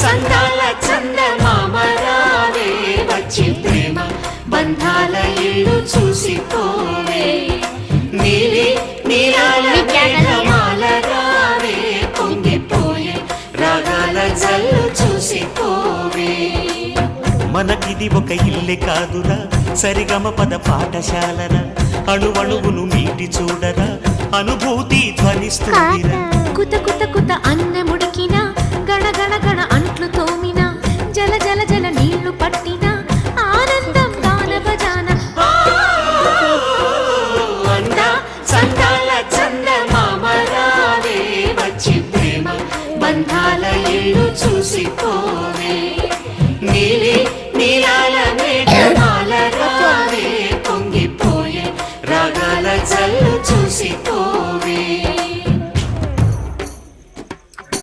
చందాల చందమామ రావే వచ్చి ప్రేమ బంధాల ఇల్లు చూసిపోవే నీలి నీలాల మేఘమాల రావే పొంగిపోయే రాగాల జల్లు చూసిపోవే మనకిది ఒక ఇల్లే కాదురా సరిగమ పద పాఠశాలరా అణువణువును మీటి చూడరా అనుభూతి ధ్వనిస్తుందిరా కుత కుత కుత అన్నముడికిన గణ గణ గణ అంట్లు తోమిన జల జల జల నీళ్లు పట్టిన ఆనందం గాన భజాన అందా చందాల చందమామ రావే వచ్చి ప్రేమ బంధాల ఇల్లు చూసిపో